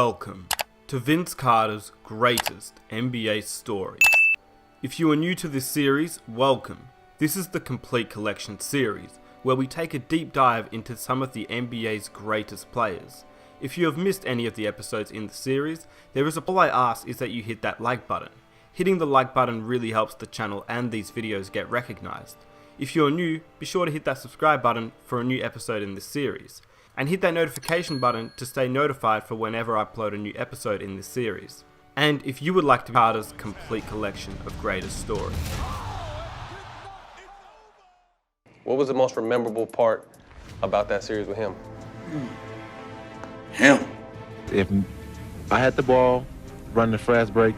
Welcome to Vince Carter's greatest NBA stories. If you are new to this series, welcome. This is the Complete Collection series, where we take a deep dive into some of the NBA's greatest players. If you have missed any of the episodes in the series, all I ask is that you hit that like button. Hitting the like button really helps the channel and these videos get recognized. If you're new, be sure to hit that subscribe button for a new episode in this series. And hit that notification button to stay notified for whenever I upload a new episode in this series. And if you would like to be Carter's complete collection of greatest stories. What was the most memorable part about that series with him? Him. If I had the ball, running the fast break,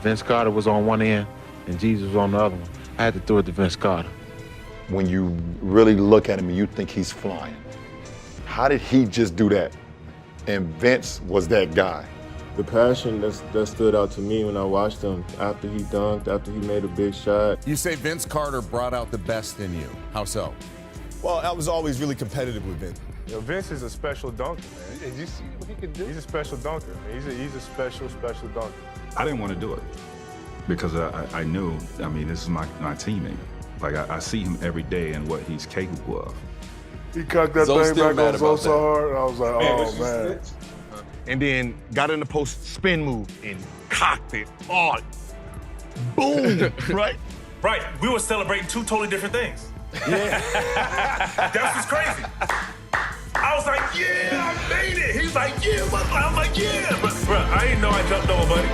Vince Carter was on one end and Jesus was on the other one, I had to throw it to Vince Carter. When you really look at him and you think he's flying, how did he just do that? And Vince was that guy. The passion that stood out to me when I watched him after he dunked, after he made a big shot. You say Vince Carter brought out the best in you. How so? Well, I was always really competitive with Vince. You know, Vince is a special dunker, man. Did you see what he could do? He's a special dunker, man. He's a special dunker. I didn't want to do it because I knew, I mean, this is my teammate. Like, I see him every day and what he's capable of. He cocked that thing back on so hard, and I was like, oh, man. And then got in the post spin move and cocked it. Oh, boom, right? Right, we were celebrating two totally different things. Yeah. That's what's crazy. I was like, yeah, I made it. He was like, yeah, I'm like, yeah. But, bro, I didn't know I jumped over, buddy.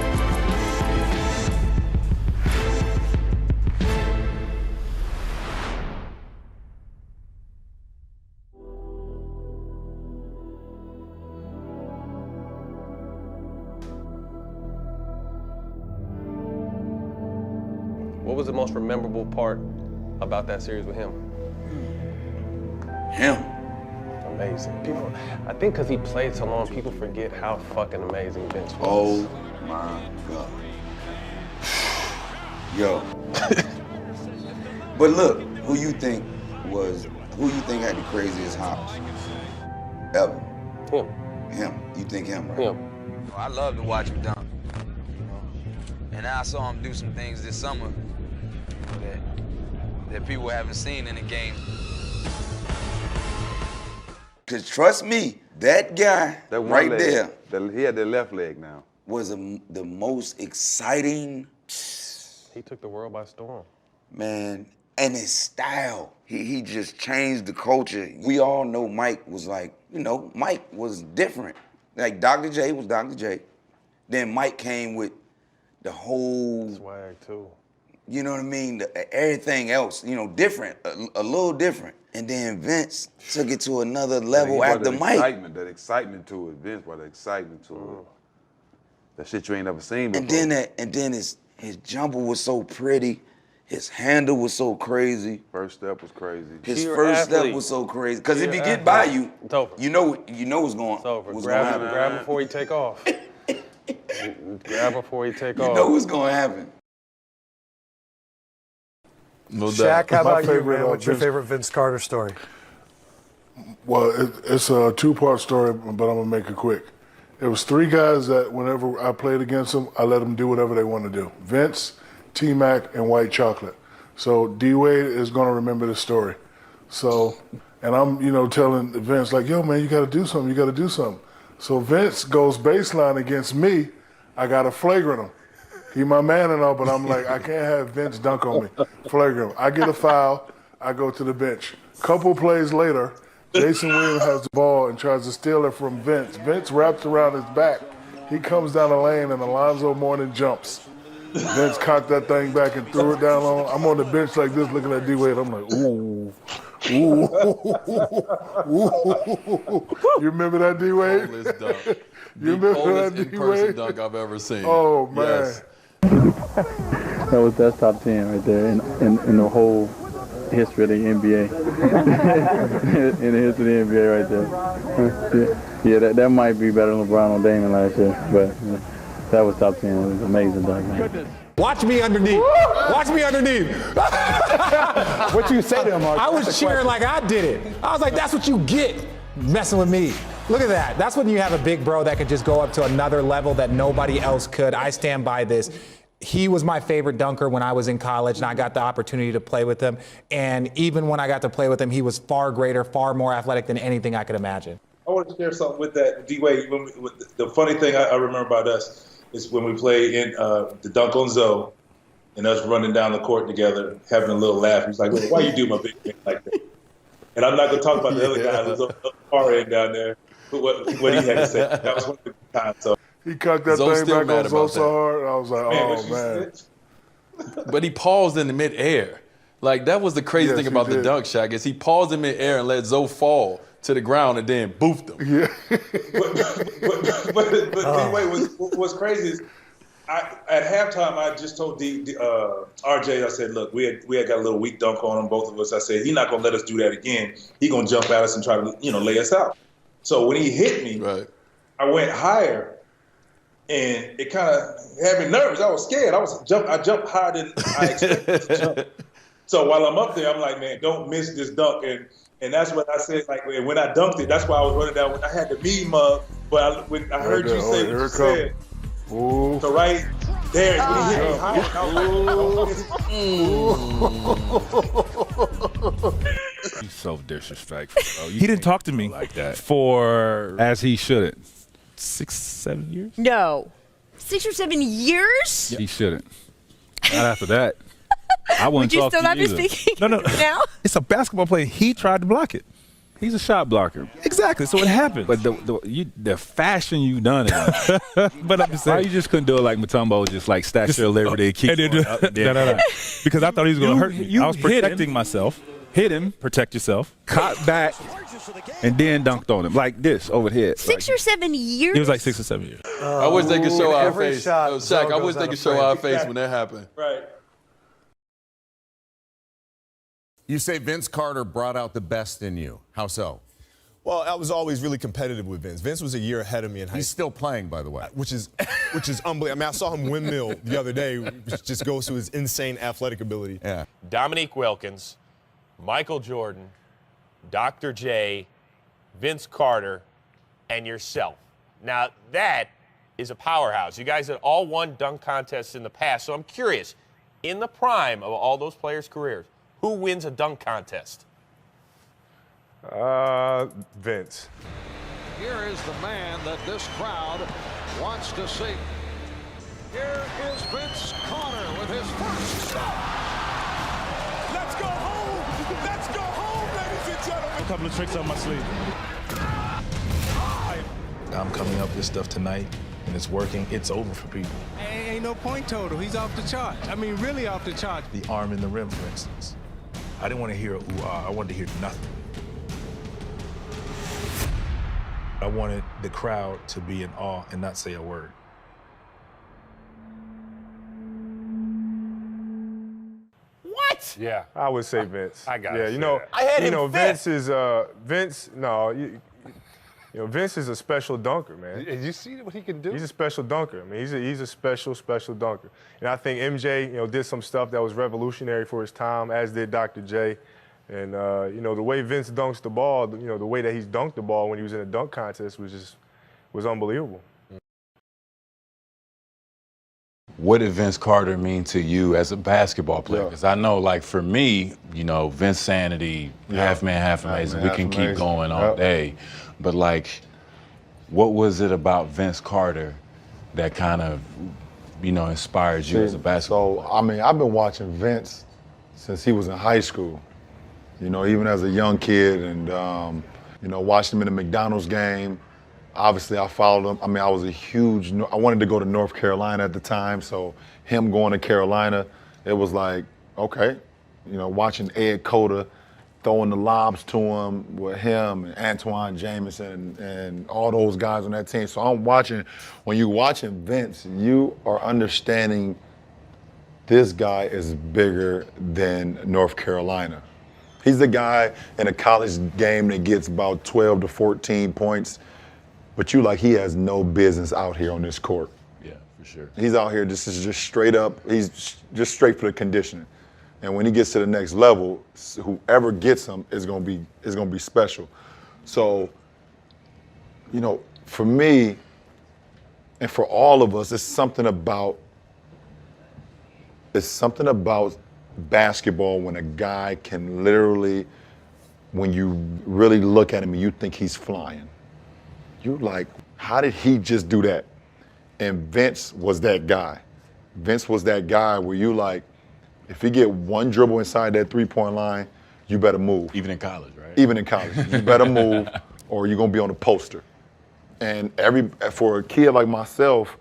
What was the most memorable part about that series with him? Him. Amazing. People, I think because he played so long, people forget how fucking amazing Vince was. Oh my God. Yo. But look, who you think had the craziest hops ever? Him. Him. You think him, right? Him. I love to watch him dunk. And I saw him do some things this summer that people haven't seen in the game. Cause trust me, that guy right there, he had the left leg now, was the most exciting. He took the world by storm. Man, and his style. He just changed the culture. We all know Mike was like, Mike was different. Like Dr. J was Dr. J. Then Mike came with the whole swag too. You know what I mean? Everything else, different, a little different. And then Vince took it to another level after Mike. That excitement to it. Vince brought the excitement to it. That shit you ain't never seen before. And then his jumper was so pretty. His handle was so crazy. First step was crazy. His first step was so crazy. Because if he get by you, you know what's going on. Grab before he take off. Grab before he take off. You know what's going to happen. No doubt. Shaq, how about you, man? What's your favorite Vince Carter story? Well, it's a two-part story, but I'm going to make it quick. There was three guys that whenever I played against them, I let them do whatever they want to do. Vince, T-Mac, and White Chocolate. So D-Wade is going to remember this story. So, and I'm, telling Vince, like, yo, man, you got to do something. You got to do something. So Vince goes baseline against me. I got to flagrant him. He my man and all, but I'm like, I can't have Vince dunk on me. Flagrant him. I get a foul. I go to the bench. Couple plays later, Jason Williams has the ball and tries to steal it from Vince. Vince wraps around his back. He comes down the lane and Alonzo Mourning jumps. Vince cocked that thing back and threw it down on. I'm on the bench like this looking at D-Wade. I'm like, ooh. Ooh. Ooh. You remember that, D-Wade? You remember that, D-Wade? Dunk I've ever seen. Oh, man. Yes. That's top 10 right there in the whole history of the NBA. In the history of the NBA right there. Yeah, that might be better than LeBron or Damon last year, but that was top 10. It was amazing dunk, man. Watch me underneath. Watch me underneath. What you say to him, Mark? I was cheering like I did it. I was like, that's what you get messing with me. Look at that. That's when you have a big bro that could just go up to another level that nobody else could. I stand by this. He was my favorite dunker when I was in college, and I got the opportunity to play with him. And even when I got to play with him, he was far greater, far more athletic than anything I could imagine. I want to share something with that, D-Wade. The funny thing I remember about us is when we played in the dunk on Zoe, and us running down the court together, having a little laugh. He's like, why you do my big man like that? And I'm not going to talk about the other guy who's on the far end down there, what he had to say. That was one of the times. So. He cocked that thing back on so hard. I was like, man. But he paused in the midair. Like, that was the crazy thing about the dunk shot is he paused in midair and let Zoe fall to the ground and then boofed him. Yeah. but D-Wade, what's crazy is at halftime, I just told RJ, I said, look, we had got a little weak dunk on him, both of us. I said, he's not going to let us do that again. He's going to jump at us and try to, lay us out. So when he hit me, I went higher, and it kind of had me nervous. I was scared. I jumped higher than I expected to jump. So while I'm up there, I'm like, man, don't miss this dunk. And that's what I said. Like when I dunked it, that's why I was running down. When I had the mean mug, but when I heard you say what you said, so right there, when he hit me higher, He's so disrespectful, bro. He didn't talk to me like that for as he shouldn't. 6-7 years. No, 6 or 7 years. He shouldn't. Not after that. I wouldn't Would you talk still to not you be either. speaking No. now? It's a basketball play. He tried to block it. He's a shot blocker. Exactly. So it happened. But the fashion you done it. But I'm just saying. Why you just couldn't do it like Mutombo, just like Statue of Liberty and keep going up and down. No. Because I thought he was going to hurt me. I was protecting him. myself. Hit him, protect yourself, caught back, and then dunked on him like this over the head. 6 or 7 years. It was like 6 or 7 years. I wish they could show our every face. shot, Shaq, I wish they could show our face Exactly. when that happened. right. You say Vince Carter brought out the best in you. How so? Well, I was always really competitive with Vince. Vince was a year ahead of me in high He's school. still playing, by the way. Which is unbelievable. I mean, I saw him windmill the other day, which just goes to his insane athletic ability. Yeah. Dominique Wilkins, Michael Jordan, Dr. J, Vince Carter, and yourself. Now, that is a powerhouse. You guys had all won dunk contests in the past, so I'm curious, in the prime of all those players' careers, who wins a dunk contest? Vince. Here is the man that this crowd wants to see. Here is Vince Carter with his first stop. Let's go home. Let's go home, ladies and gentlemen. A couple of tricks up my sleeve. I'm coming up with stuff tonight, and it's working. It's over for people. Ain't no point total. He's off the chart. I mean, really off the chart. The arm in the rim, for instance. I didn't want to hear ooh-ah. I wanted to hear nothing. I wanted the crowd to be in awe and not say a word. What? Yeah, I would say Vince. I got it. Yeah, you know, I had him Vince is Vince. No, you know, Vince is a special dunker, man. You see what he can do? He's a special dunker. I mean, he's a special dunker. And I think MJ, did some stuff that was revolutionary for his time, as did Dr. J. And the way Vince dunks the ball, the way that he's dunked the ball when he was in a dunk contest was unbelievable. What did Vince Carter mean to you as a basketball player? Because I know, like, for me, Vince Sanity, half man, half amazing. We can keep going all day. But, like, what was it about Vince Carter that kind of, inspired you as a basketball player? So, I mean, I've been watching Vince since he was in high school, even as a young kid, and, watched him in the McDonald's game. Obviously, I followed him. I mean, I wanted to go to North Carolina at the time, so him going to Carolina, it was like, okay, watching Ed Cota throwing the lobs to him with him and Antoine Jamison and all those guys on that team. So when you're watching Vince, you are understanding this guy is bigger than North Carolina. He's the guy in a college game that gets about 12 to 14 points, but he has no business out here on this court. Yeah, for sure. He's out here, this is just straight up, he's just straight for the conditioning. And when he gets to the next level, whoever gets him is gonna be special. So You know, for me, and for all of us, it's something about basketball when a guy can literally, when you really look at him and you think he's flying. You're like, how did he just do that? And Vince was that guy. Vince was that guy where you like, if he get one dribble inside that three-point line, you better move. Even in college, right? Even in college. You better move or you're gonna be on the poster. And for a kid like myself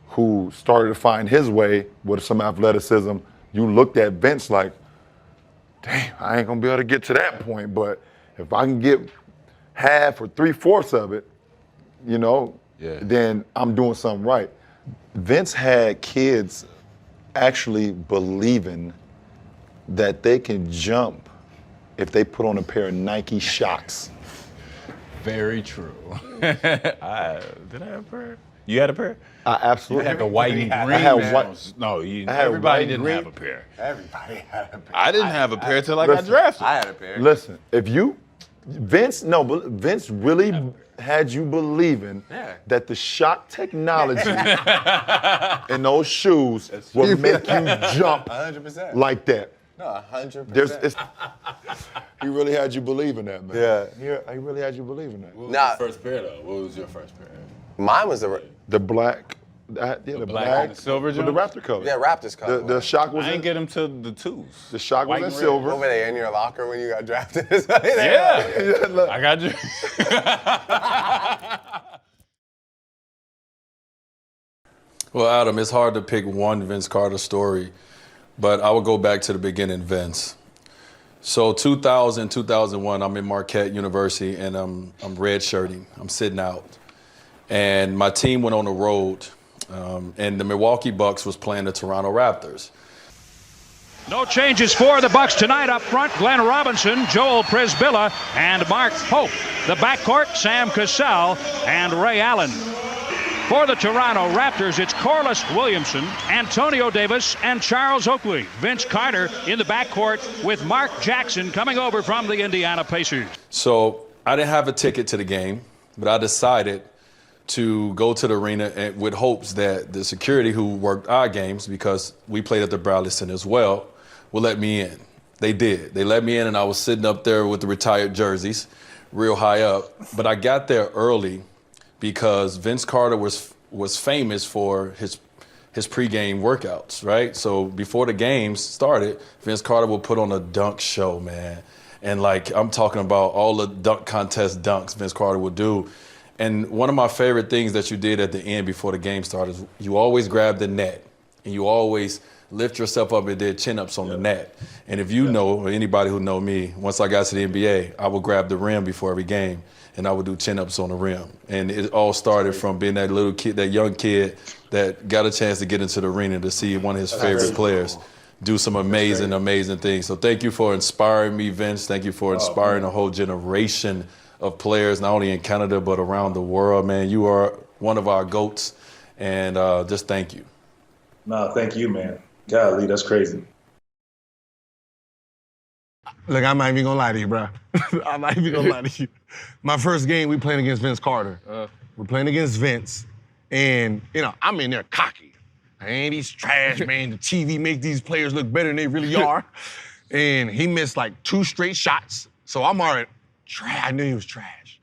who started to find his way with some athleticism, you looked at Vince like, damn, I ain't gonna be able to get to that point, but if I can get half or 3/4 of it, you know, then I'm doing something right. Vince had kids actually believing that they can jump if they put on a pair of Nike Shocks. Very true. Did I have a pair? You had a pair? I absolutely You had the white and green. I had white. No, I had everybody white didn't green. have a pair. Everybody had a pair. I didn't have a pair till I got drafted. I had a pair. Listen, Vince really had you believing that the shock technology in those shoes will make you jump 100%. like that. No, 100%. He really had you believing that, man. Yeah. He really had you believing that. What was your first pair, though? What was your first pair? Mine was the black. The black and silver with the joints? Raptor color. Yeah, Raptors color. The shock was I in. didn't get them to the twos. The shock was White in and red. silver. What were they in your locker when you got drafted? Yeah. I got you. Well, Adam, it's hard to pick one Vince Carter story, but I would go back to the beginning, Vince. So 2000, 2001, I'm in Marquette University, and I'm redshirting. I'm sitting out. And my team went on the road, and the Milwaukee Bucks was playing the Toronto Raptors. No changes for the Bucks tonight. Up front, Glenn Robinson, Joel Prisbilla, and Mark Pope. The backcourt, Sam Cassell and Ray Allen. For the Toronto Raptors, it's Corliss Williamson, Antonio Davis, and Charles Oakley. Vince Carter in the backcourt with Mark Jackson coming over from the Indiana Pacers. So I didn't have a ticket to the game, but I decided to go to the arena with hopes that the security who worked our games, because we played at the Bradley Center as well, would let me in. They did. They let me in, and I was sitting up there with the retired jerseys, real high up. But I got there early because Vince Carter was famous for his pregame workouts, right? So before the games started, Vince Carter would put on a dunk show, man. And like, I'm talking about all the dunk contest dunks Vince Carter would do. And one of my favorite things that you did at the end before the game started is you always grab the net and you always lift yourself up and did chin-ups on the net. And if you know, or anybody who know me, once I got to the NBA, I would grab the rim before every game and I would do chin-ups on the rim. And it all started from being that little kid, that young kid that got a chance to get into the arena to see one of his favorite players do some amazing, amazing things. So thank you for inspiring me, Vince. Thank you for inspiring a whole generation of players, not only in Canada, but around the world, man. You are one of our GOATs, and just thank you. No, thank you, man. Golly, that's crazy. Look, I'm not even gonna lie to you, bro. I'm not even gonna lie to you. My first game, we playing against Vince Carter. We're playing against Vince, and I'm in there cocky. I ain't these trash, man. The TV make these players look better than they really are. And he missed like 2 straight shots, so I'm already I knew he was trash.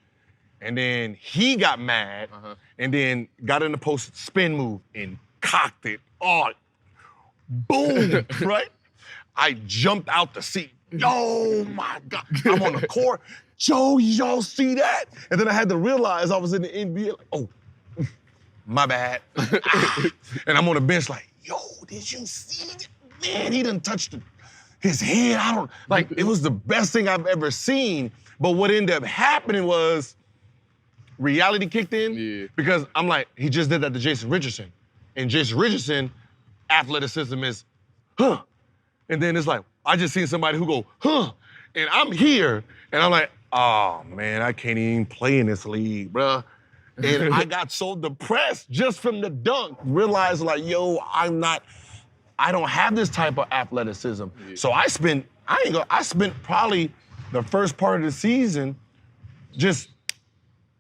And then he got mad, and then got in the post spin move and cocked it. Oh, boom, right? I jumped out the seat. Oh my God, I'm on the court. Joe, y'all see that? And then I had to realize I was in the NBA, like, oh, my bad. And I'm on the bench like, yo, did you see that? Man, he done touched his head. It was the best thing I've ever seen. But what ended up happening was reality kicked in because I'm like, he just did that to Jason Richardson. And Jason Richardson, athleticism is, huh. And then it's like, I just seen somebody who go, huh. And I'm here, and I'm like, oh man, I can't even play in this league, bruh. And I got so depressed just from the dunk, realized like, yo, I don't have this type of athleticism. So I spent probably the first part of the season just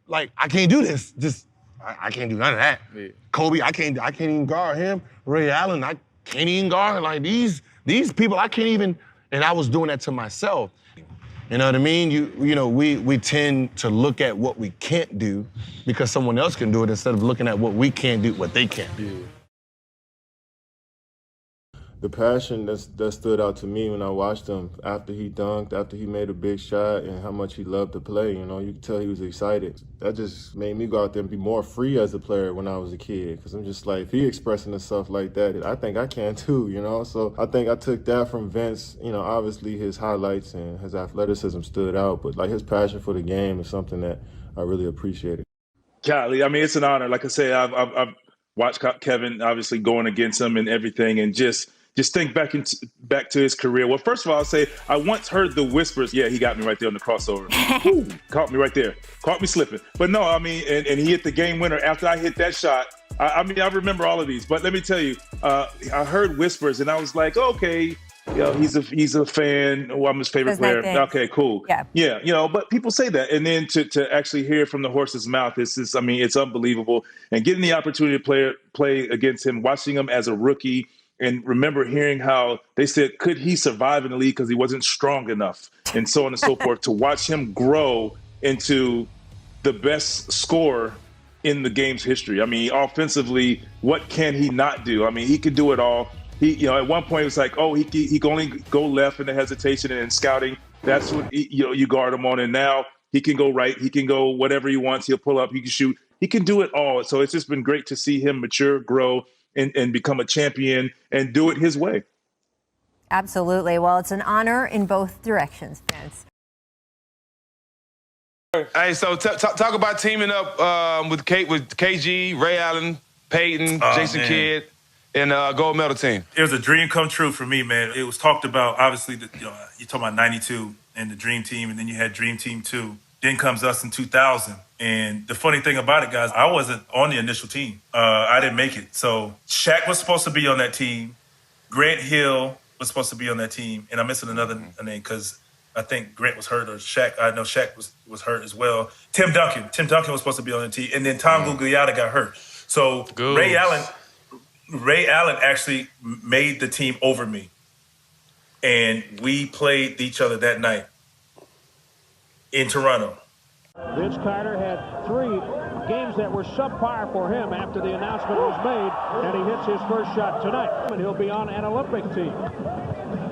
like, I can't do this. I can't do none of that. Yeah. Kobe, I can't even guard him. Ray Allen, I can't even guard. Like, these people, I can't even, and I was doing that to myself. You know what I mean? You know, we tend to look at what we can't do because someone else can do it instead of looking at what we can't do, what they can't do. Yeah. The passion that stood out to me when I watched him after he dunked, after he made a big shot, and how much he loved to play. You know, you could tell he was excited. That just made me go out there and be more free as a player when I was a kid. Because I'm just like, if he expressing himself like that, I think I can too, you know? So I think I took that from Vince. You know, obviously his highlights and his athleticism stood out, but like his passion for the game is something that I really appreciated. Golly, I mean, it's an honor. Like I say, I've watched Kevin obviously going against him and everything, and just think back to his career. Well, first of all, I'll say I once heard the whispers. Yeah, he got me right there on the crossover. Ooh, caught me right there. Caught me slipping. But no, I mean, and he hit the game winner after I hit that shot. I mean, I remember all of these. But let me tell you, I heard whispers, and I was like, okay, you know, he's a fan. Oh, I'm his favorite player. Okay, cool. Yeah, you know, but people say that, and then to actually hear it from the horse's mouth, I mean, it's unbelievable. And getting the opportunity to play against him, watching him as a rookie. And remember hearing how they said, could he survive in the league because he wasn't strong enough, and so on and so forth. To watch him grow into the best scorer in the game's history. I mean, offensively, what can he not do? I mean, he could do it all. He, you know, at one point it was like, oh, he can only go left in the hesitation and in scouting. That's what you guard him on. And now he can go right. He can go whatever he wants. He'll pull up. He can shoot. He can do it all. So it's just been great to see him mature, grow, and become a champion and do it his way. Absolutely. Well, it's an honor in both directions, Vince. Hey, so talk about teaming up with KG, Ray Allen, Peyton, Jason Kidd, and gold medal team. It was a dream come true for me, man. It was talked about, obviously, you're talking about 92 and the Dream Team, and then you had Dream Team 2. Then comes us in 2000. And the funny thing about it, guys, I wasn't on the initial team. I didn't make it. So Shaq was supposed to be on that team. Grant Hill was supposed to be on that team. And I'm missing another name because I think Grant was hurt, or Shaq. I know Shaq was hurt as well. Tim Duncan was supposed to be on the team. And then Tom Gugliotta got hurt. So Ray Allen actually made the team over me. And we played each other that night in Toronto. Vince Carter had 3 games that were subpar for him after the announcement was made, and he hits his first shot tonight. And he'll be on an Olympic team.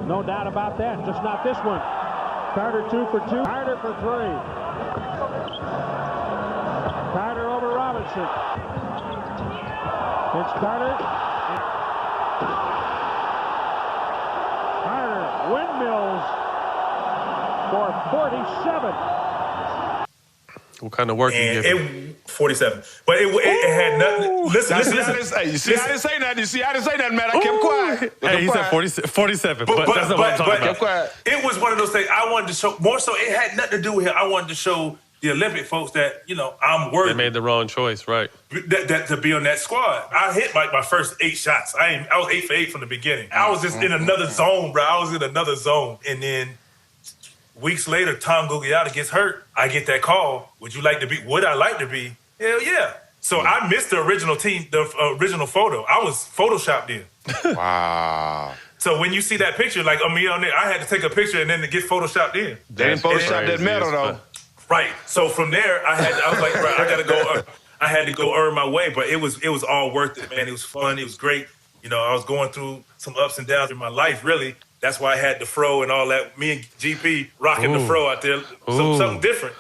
No doubt about that, just not this one. Carter 2 for 2, Carter for 3. Carter over Robinson. Vince Carter. Carter windmills for 47. What kind of work you give? 47. But it had nothing. Listen. You see, I didn't say nothing. Man. I kept quiet. Hey, he said 47, but that's not what I'm talking about. It was one of those things I wanted to show, more so it had nothing to do with him. I wanted to show the Olympic folks that, you know, I'm worthy. They made the wrong choice, right? That to be on that squad. I hit my first 8 shots. I was 8 for 8 from the beginning. I was just in another zone, bro. I was in another zone. And then weeks later, Tom Gugliotta gets hurt. I get that call. Would I like to be? Hell yeah. So I missed the original team, the original photo. I was photoshopped in. Wow. So when you see that picture, like me on there, I had to take a picture and then to get photoshopped in. They didn't photoshop that medal though. Right. So from there, I was like, bro, I gotta go. I had to go earn my way, but it was all worth it, man. It was fun. It was great. You know, I was going through some ups and downs in my life, really. That's why I had the fro and all that. Me and GP rocking the fro out there. Something different.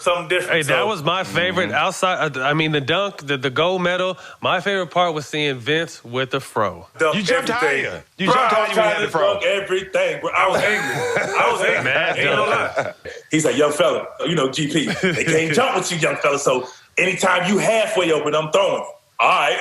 Hey, that was my favorite outside. I mean, the dunk, the gold medal. My favorite part was seeing Vince with the fro. You jumped higher. You jumped higher when you had the fro. Dunk everything. Bro, I was angry. Mad Ain't no lie. He's like, young fella, you know, GP. They can't jump with you, young fella. So anytime you halfway open, I'm throwing. All right.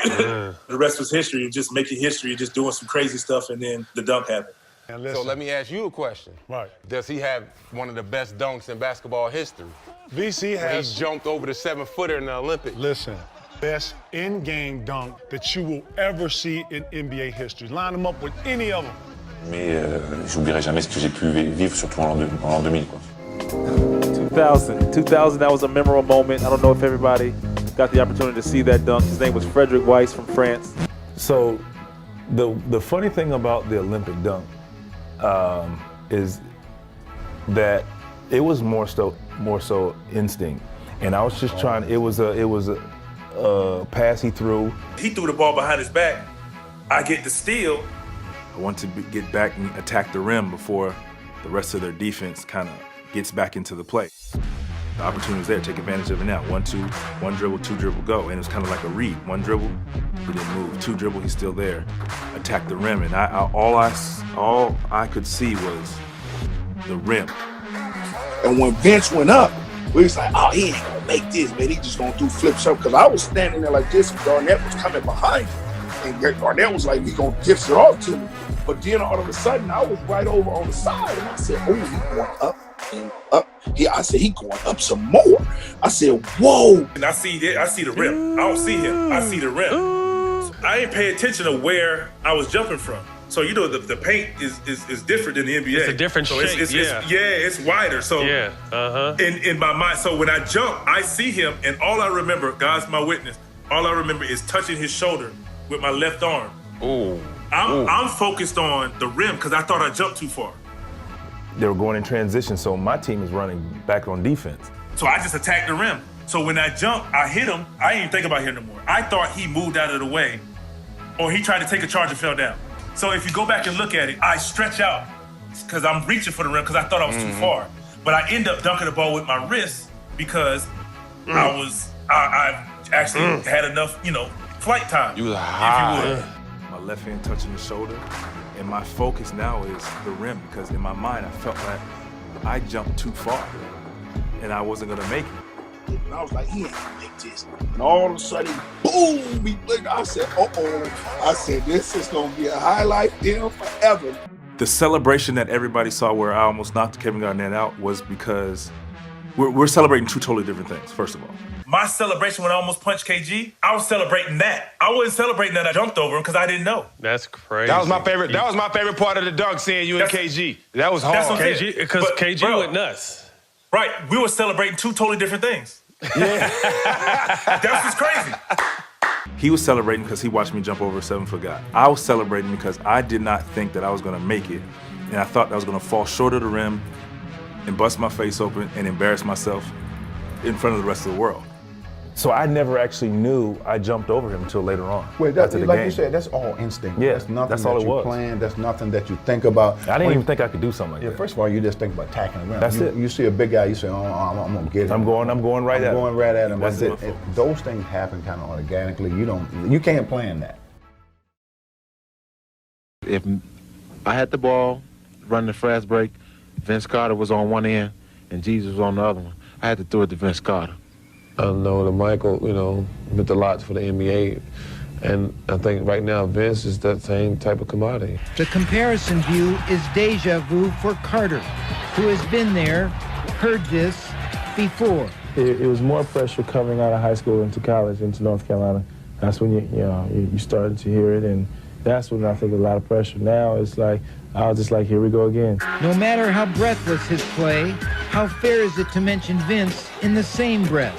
The rest was history. Just making history, just doing some crazy stuff, and then the dunk happened. So let me ask you a question. Right. Does he have one of the best dunks in basketball history? VC has... He jumped over the 7-footer in the Olympics. Listen, best in-game dunk that you will ever see in NBA history. Line them up with any of them. Mais j'oublierai jamais ce que j'ai pu vivre, surtout en l'an 2000. Quoi. 2000. 2000, that was a memorable moment. I don't know if everybody got the opportunity to see that dunk. His name was Frederick Weiss from France. So the funny thing about the Olympic dunk is that it was more so instinct. And I was just trying, it was a pass he threw. He threw the ball behind his back. I get the steal. I want to get back and attack the rim before the rest of their defense kind of gets back into the play. The opportunity was there, take advantage of it now. 1-2, one dribble, two dribble, go. And it was kind of like a read. One dribble, he didn't move. Two dribble, he's still there. Attack the rim, and all I could see was the rim. And when Vince went up, we was like, oh, he ain't gonna make this, man. He just gonna do flips up. Because I was standing there like this, and Garnett was coming behind me. And Garnett was like, he gonna dish it off to me. But then all of a sudden, I was right over on the side, and I said, oh, he going up and up. I said, he going up some more. I said, whoa. And I see the rim. I don't see him. I see the rim. So I ain't pay attention to where I was jumping from. So you know the paint is different than the NBA. It's a different shape. It's wider. So in my mind, so when I jump, I see him, and all I remember, God's my witness, all I remember is touching his shoulder with my left arm. Oh. I'm focused on the rim because I thought I jumped too far. They were going in transition, so my team is running back on defense. So I just attacked the rim. So when I jumped, I hit him. I didn't even think about hitting him more. I thought he moved out of the way, or he tried to take a charge and fell down. So if you go back and look at it, I stretch out because I'm reaching for the rim because I thought I was too far. But I end up dunking the ball with my wrist because I actually had enough, flight time. You was high. If you would. My left hand touching the shoulder, and my focus now is the rim because in my mind I felt like I jumped too far and I wasn't gonna make it. And I was like, he ain't gonna make this. And all of a sudden, boom, he blinked. I said, uh-oh. I said, this is gonna be a highlight film forever. The celebration that everybody saw where I almost knocked Kevin Garnett out was because we're celebrating two totally different things, first of all. My celebration when I almost punched KG, I was celebrating that. I wasn't celebrating that I jumped over him because I didn't know. That's crazy. That was my favorite. That was my favorite part of the dunk, seeing you and KG. That was hard. KG, because KG went nuts. Right, we were celebrating two totally different things. Yeah. That's just crazy. He was celebrating because he watched me jump over a 7-foot guy. I was celebrating because I did not think that I was gonna make it, and I thought that I was gonna fall short of the rim and bust my face open and embarrass myself in front of the rest of the world. So I never actually knew I jumped over him until later on. Wait, that's, like you said, that's all instinct. Yeah, that's nothing that's all that it you was. plan. That's nothing that you think about. I didn't even think I could do something like that. First of all, you just think about attacking the rim. That's it. You see a big guy, you say, oh, I'm gonna get him. I'm going right at him. I'm going right at him. That's it. Those things happen kind of organically. You can't plan that. If I had the ball, running the fast break, Vince Carter was on one end and Jesus was on the other one, I had to throw it to Vince Carter. I know that Michael, meant a lot for the NBA. And I think right now Vince is that same type of commodity. The comparison view is deja vu for Carter, who has been there, heard this before. It was more pressure coming out of high school into college, into North Carolina. That's when you started to hear it, and that's when I think a lot of pressure. Now it's like, I was just like, here we go again. No matter how breathless his play, how fair is it to mention Vince in the same breath?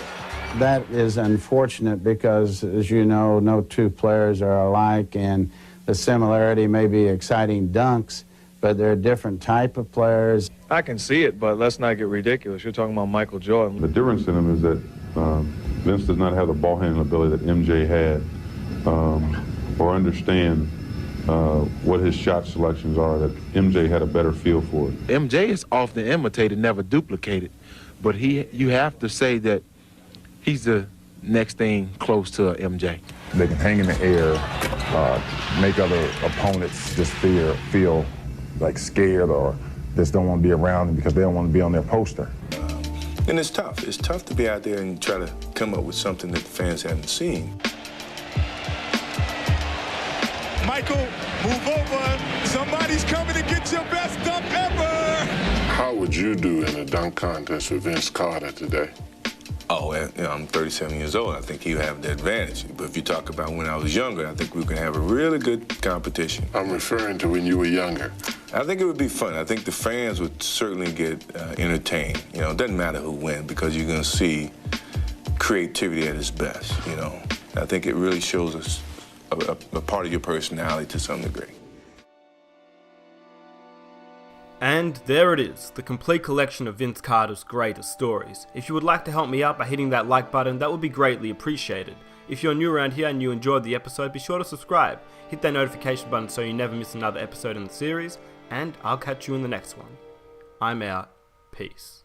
That is unfortunate because, as you know, no two players are alike, and the similarity may be exciting dunks, but they're a different type of players. I can see it, but let's not get ridiculous. You're talking about Michael Jordan. The difference in him is that Vince does not have the ball handling ability that MJ had, or understand what his shot selections are, that MJ had a better feel for it. MJ is often imitated, never duplicated, but you have to say that he's the next thing close to MJ. They can hang in the air, make other opponents just feel like scared or just don't want to be around them because they don't want to be on their poster. And it's tough. It's tough to be out there and try to come up with something that the fans haven't seen. Michael, move over. Somebody's coming to get your best dunk ever. How would you do in a dunk contest with Vince Carter today? Oh, I'm 37 years old. I think he'll have the advantage. But if you talk about when I was younger, I think we can have a really good competition. I'm referring to when you were younger. I think it would be fun. I think the fans would certainly get entertained. You know, it doesn't matter who wins because you're going to see creativity at its best, you know. I think it really shows us a part of your personality to some degree. And there it is, the complete collection of Vince Carter's greatest stories. If you would like to help me out by hitting that like button, that would be greatly appreciated. If you're new around here and you enjoyed the episode, be sure to subscribe. Hit that notification button so you never miss another episode in the series, and I'll catch you in the next one. I'm out. Peace.